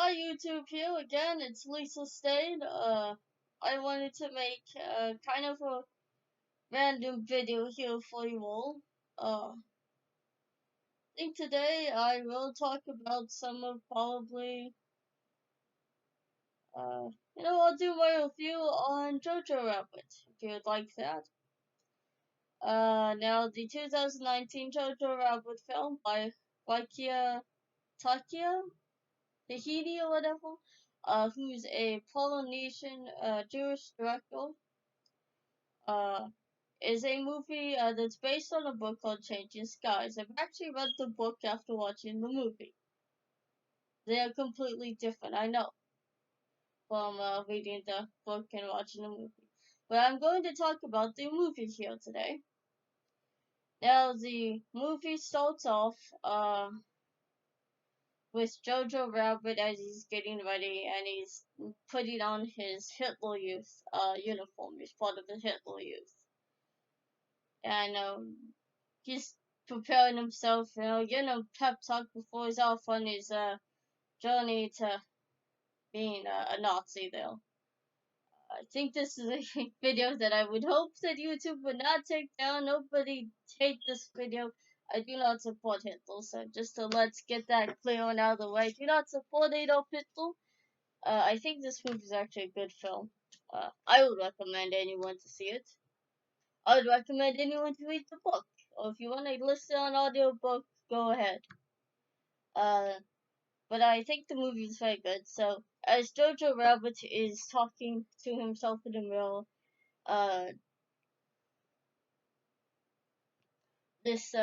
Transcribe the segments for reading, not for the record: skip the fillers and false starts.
Hi YouTube, here again, it's Lisa Stade. I wanted to make kind of a random video here for you all. I think today I will talk about some of probably, I'll do my review on JOJO Rabbit, if you would like that. Now the 2019 JOJO Rabbit film by Wakia Takia Tahiti or whatever, who's a Polynesian Jewish director, uh, is a movie that's based on a book called Changing Skies. I've actually read the book after watching the movie. They are completely different, I know, from reading the book and watching the movie. But I'm going to talk about the movie here today. Now, the movie starts off with Jojo Rabbit as he's getting ready and he's putting on his Hitler Youth uniform. He's part of the Hitler Youth. And he's preparing himself, pep talk before he's off on his journey to being a Nazi there. I think this is a video that I would hope that YouTube would not take down. Nobody take this video. I do not support Hitler, so just to let's get that clear and out of the way. Do not support Adolf Hitler. I think this movie is actually a good film. I would recommend anyone to see it. I would recommend anyone to read the book. Or if you want to listen on audiobook, go ahead. But I think the movie is very good. So, as Jojo Rabbit is talking to himself in the mirror, this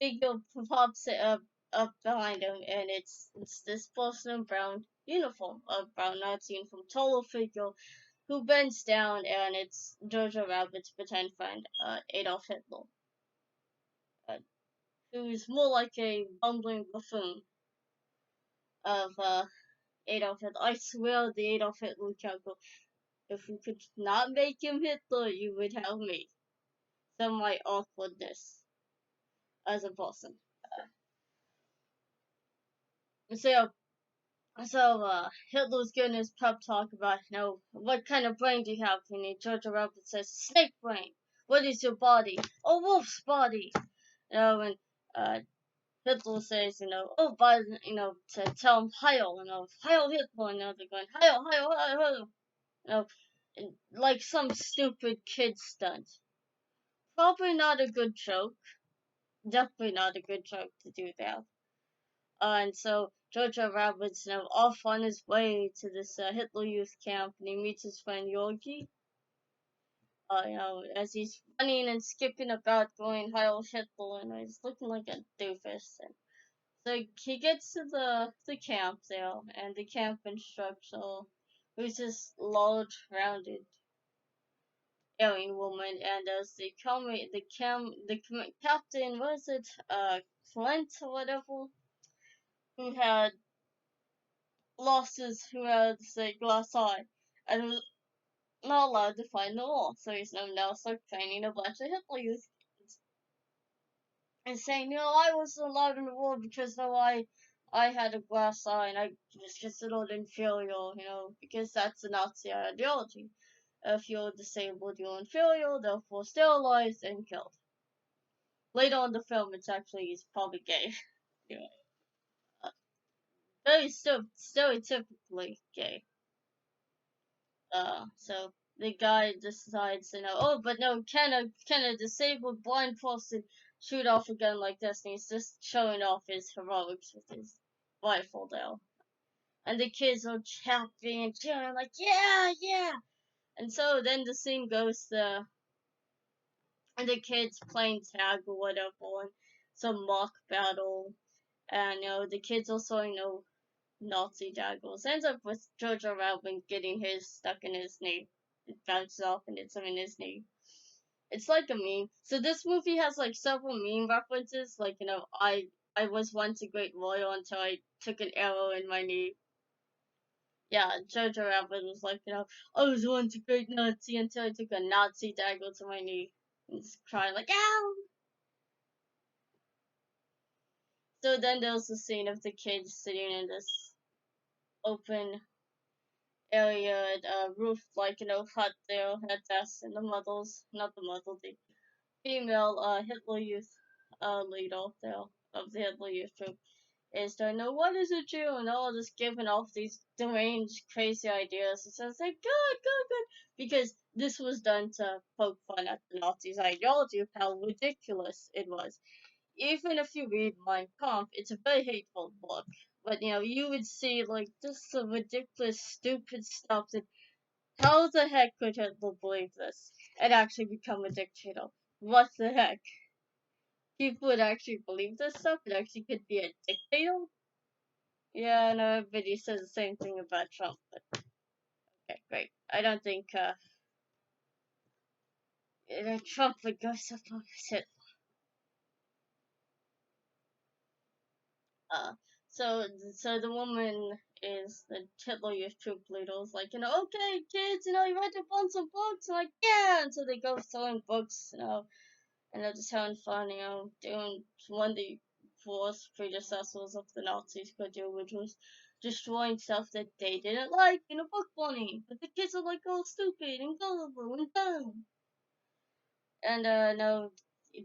figure pops up behind him, and it's this person in brown uniform, a brown Nazi uniform, taller figure, who bends down, and it's Jojo Rabbit's pretend friend, Adolf Hitler, who's more like a bumbling buffoon of Adolf Hitler. I swear the Adolf Hitler character. If you could not make him Hitler, you would have me. Some of my awkwardness as a person. Hitler's giving his pep talk about, what kind of brain do you have? And Georgia Rabbit says, snake brain. What is your body? A wolf's body. And Hitler says, to tell him Heil, Heil Hitler, they're going, Heil, Heil, Heil, Heil, like some stupid kid stunt. Probably not a good joke. Definitely not a good joke to do that. And so Jojo Rabbit's off on his way to this Hitler Youth camp, and he meets his friend Yorgi. As he's running and skipping about, going Heil Hitler, and he's looking like a doofus. And so he gets to the camp there, and the camp instructor, who's this large, rounded Aryan woman, and as the captain, what is it, Clint or whatever, who had a glass eye, and was not allowed to find the wall, so he's now stuck training a bunch of Hitler Youth kids. And saying, I wasn't allowed in the war because I had a glass eye and I was considered inferior, because that's the Nazi ideology. If you're disabled, you're inferior, therefore sterilized and killed. Later on in the film, he's probably gay. Anyway, very stereotypically gay. So the guy decides, but no, can a disabled blind person shoot off a gun like this? And he's just showing off his heroics with his rifle, though. And the kids are chapping and cheering, like, yeah. And so then the scene goes to, and the kids playing tag or whatever, and some mock battle. And, the kids also, Nazi daggers. Ends up with Jojo Rabbit getting his stuck in his knee. It bounces off and hits him in his knee. It's like a meme. So this movie has like several meme references. Like, I was once a great warrior until I took an arrow in my knee. Yeah, Jojo Rabbit was like, I was once a great Nazi until I took a Nazi dagger to my knee. And just crying like, ow! So then there's the scene of the kids sitting in this open area, roof, like, hut there, at desk, and the models, not the model, the female, Hitler Youth, leader there, of the Hitler Youth troop, is to know what is a Jew, and all just giving off these deranged, crazy ideas. And so it's like, good, good, good, because this was done to poke fun at the Nazis' ideology of how ridiculous it was. Even if you read Mein Kampf, it's a very hateful book. But you would see like just the ridiculous, stupid stuff that how the heck could Hitler believe this and actually become a dictator? What the heck? People would actually believe this stuff and actually could be a dictator? Yeah, no, everybody says the same thing about Trump, but okay, great. I don't think Trump would go so far as Hitler. Uh, so the woman is the Hitler Youth Troop leaders, like, okay, kids, you read a bunch of books? I'm like, yeah! And so they go throwing books, and they're just having fun, doing one of the worst predecessors of the Nazis could do, which was destroying stuff that they didn't like in a book bunny. But the kids are like, oh, stupid and gullible and dumb. And, no,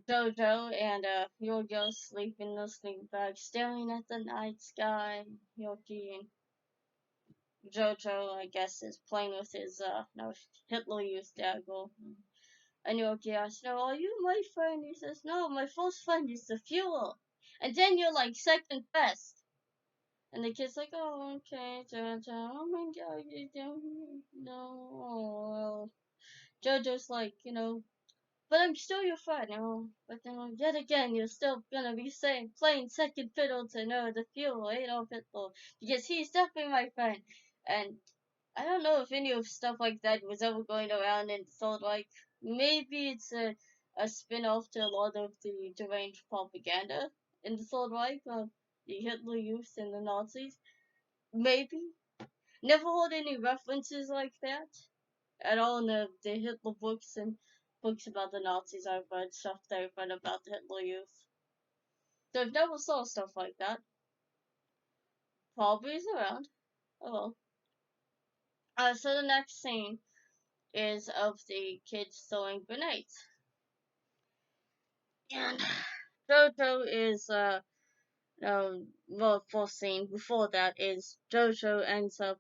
Jojo and, Yogi sleep in the sleeping bag, staring at the night sky. Yogi and Jojo, I guess, is playing with his, no, Hitler Youth dagger. And Yogi asks, no, are you my friend? He says, no, my first friend is the fuel. And then you're like second best. And the kid's like, oh, okay, Jojo. Oh my god, you don't know. Oh, well. Jojo's like, but I'm still your friend, But then yet again, you're still gonna be playing second fiddle to the fuel Adolf Hitler because he's definitely my friend. And I don't know if any of stuff like that was ever going around and thought like maybe it's a spin-off to a lot of the deranged propaganda in the Third Reich of the Hitler Youth and the Nazis. Maybe. Never heard any references like that at all in the Hitler books and books about the Nazis I've read, stuff that I've read about the Hitler Youth. So I've never saw stuff like that. Probably is around. Oh well. So the next scene is of the kids throwing grenades. And Jojo is, well, first scene before that is Jojo ends up,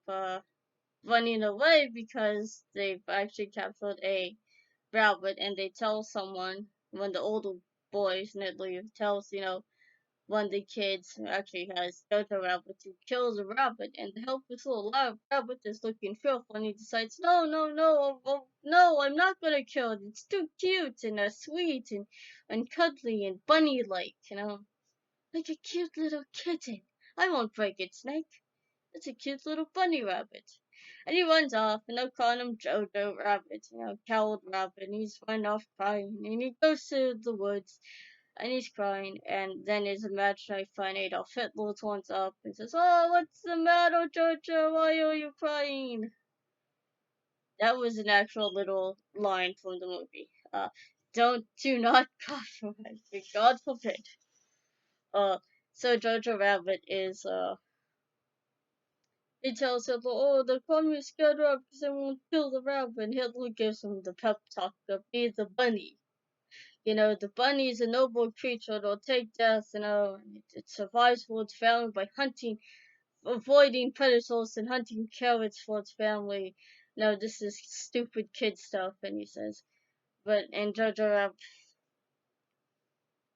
running away because they've actually captured a rabbit and they tell someone, when the older boys, Nedley tells, one of the kids who actually has Jojo Rabbit who kills a rabbit, and the helpless little rabbit is looking fearful, and he decides, no, no, no, no, I'm not gonna kill it. It's too cute and sweet and cuddly and bunny-like, like a cute little kitten. I won't break its neck. It's a cute little bunny rabbit. And he runs off, and they'll call him Jojo Rabbit, coward rabbit, and he's run off crying, and he goes to the woods, and he's crying, and then his imaginary friend Adolf Hitler turns up and says, oh, what's the matter, Jojo? Why are you crying? That was an actual little line from the movie. Do not compromise me, God forbid. So Jojo Rabbit is, he tells Hitler, oh, the communists scared up because they won't kill the rabbit, and Hitler gives him the pep talk of be the bunny. The bunny is a noble creature. It'll take death, it survives for its family by hunting, avoiding predators and hunting carrots for its family. No, this is stupid kid stuff, and he says, but in Jojo Rabbit,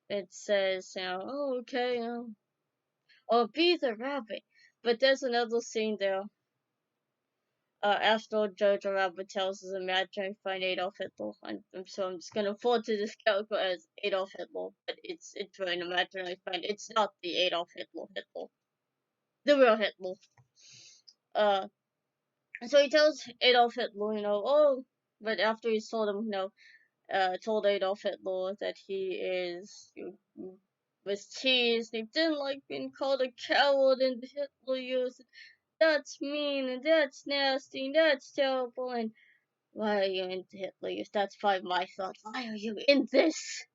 it says, oh, okay, or be the rabbit. But there's another scene there. After Jojo Rabbit tells his imaginary friend Adolf Hitler, so I'm just gonna refer to this character as Adolf Hitler, but it's an imaginary friend. It's not the Adolf Hitler, the real Hitler. So he tells Adolf Hitler, oh, but after he's told him, told Adolf Hitler that he was teased, he didn't like being called a coward in the Hitler Youth. That's mean, and that's nasty, and that's terrible, and why are you in Hitler Youth? That's probably my thought. Why are you in this?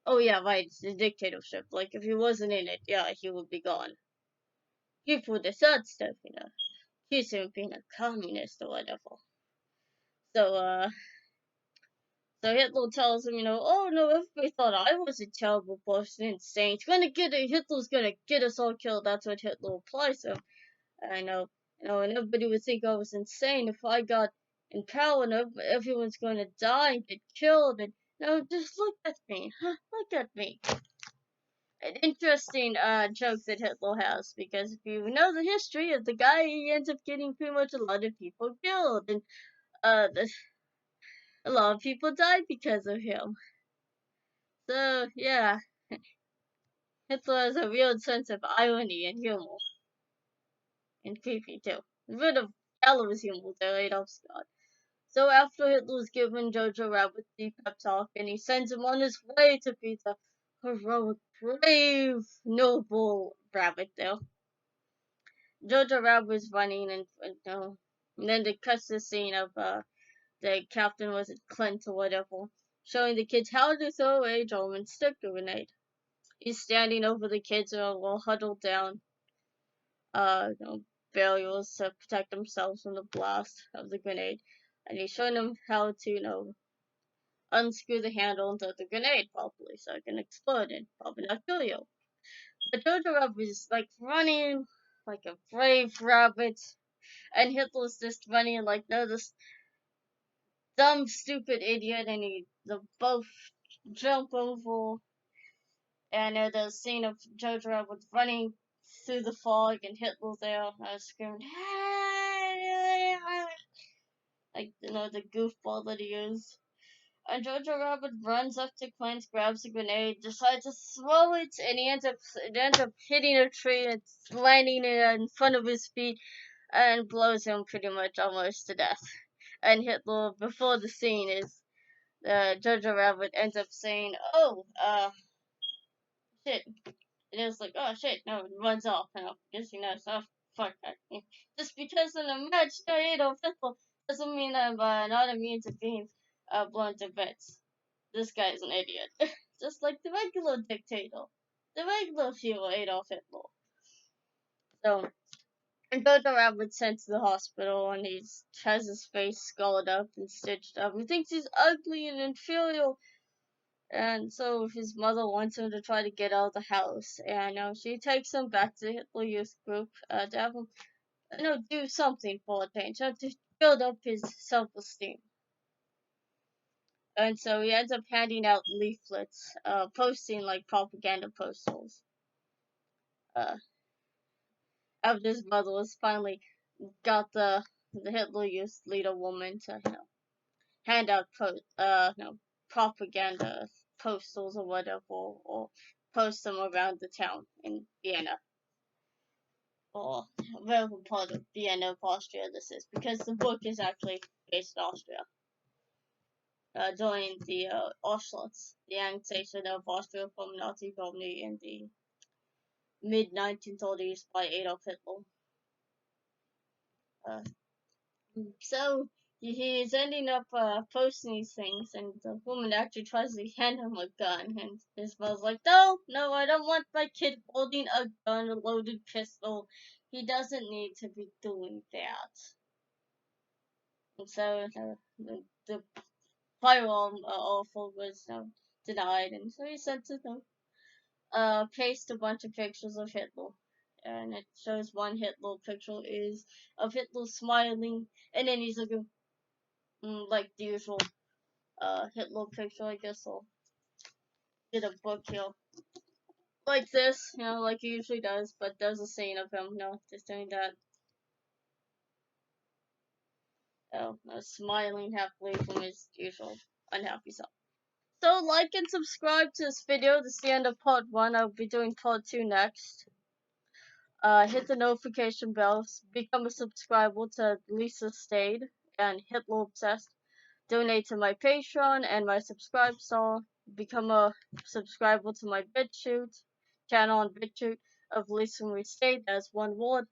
Oh yeah, right, it's the dictatorship. Like, if he wasn't in it, yeah, he would be gone. People with the sad stuff, accused him of being a communist or whatever. So, so Hitler tells him, oh no, everybody thought I was a terrible person, insane. Hitler's gonna get us all killed. That's what Hitler replies to him. I know, and everybody would think I was insane if I got in power, and everyone's going to die and get killed. And just look at me, look at me. An interesting joke that Hitler has, because if you know the history of the guy, he ends up getting pretty much a lot of people killed, and a lot of people died because of him. So yeah, Hitler has a real sense of irony and humor, and creepy too. A bit of gallows humor there, Adolf Scott. So after Hitler's given Jojo Rabbit the pep talk, and he sends him on his way to be the heroic, brave, noble rabbit there. Jojo Rabbit was running, and then they cuts the scene of the captain, was it Clint or whatever, showing the kids how to throw a German stick grenade. He's standing over the kids who are all huddled down, uh, you know, barriers to protect themselves from the blast of the grenade, and he's showing them how to, unscrew the handle and throw the grenade properly so it can explode and probably not kill you. But Jojo Rabbit is like running like a brave rabbit, and Hitler's just running like this dumb, stupid idiot, and they both jump over. And the scene of Jojo Rabbit running through the fog, and Hitler's there, screaming, like the goofball that he is. And Jojo Rabbit runs up to Clint, grabs a grenade, decides to throw it, and it ends up hitting a tree and landing in front of his feet and blows him pretty much almost to death. And Hitler, before the scene is, Jojo Rabbit ends up saying, "Oh, shit." It is like, "Oh shit," no, it runs off, because so fuck that. Just because an imaginary Adolf Hitler doesn't mean I'm not immune to being blown to bits. This guy's an idiot. Just like the regular dictator. The regular hero, Adolf Hitler. So, Jojo Rabbit's sent to the hospital, and he has his face scarred up and stitched up. He thinks he's ugly and inferior, and so his mother wants him to try to get out of the house. And she takes him back to the Hitler Youth Group to have him, do something for a change, to build up his self-esteem. And so he ends up handing out leaflets, posting like propaganda posters. After his mother was finally got the Hitler Youth leader woman to hand out propaganda posters or whatever, or post them around the town in Vienna, or wherever part of Vienna of Austria this is, because the book is actually based in Austria. During the Auschwitz, the annexation of Austria from Nazi Germany in the mid-1930s by Adolf Hitler. So he's ending up posting these things, and the woman actually tries to hand him a gun, and his mother's like, "No, I don't want my kid holding a gun, a loaded pistol. He doesn't need to be doing that." And so the firearm offer was denied, and so he sent to paste a bunch of pictures of Hitler. And it shows one Hitler picture is of Hitler smiling, and then he's looking like the usual Hitler picture, I guess. I'll get a book here like this, like he usually does, but there's a scene of him, just doing that. Smiling happily from his usual unhappy self. So like and subscribe to this video. This is the end of part 1. I'll be doing part 2 next. Hit the notification bell. Become a subscriber to Lisa Stayed and Hitler Obsessed. Donate to my Patreon and my Subscribe Star. Become a subscriber to my BitChute channel on BitChute of Lisa Marie Stayed. That's one word.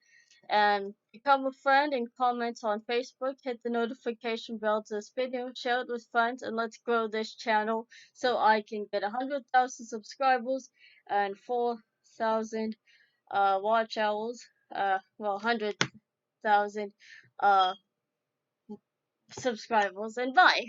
And become a friend and comment on Facebook. Hit the notification bell to this video. Share it with friends, and let's grow this channel so I can get 100,000 subscribers and 4,000 watch hours. 100,000 1,000 subscribers, and bye.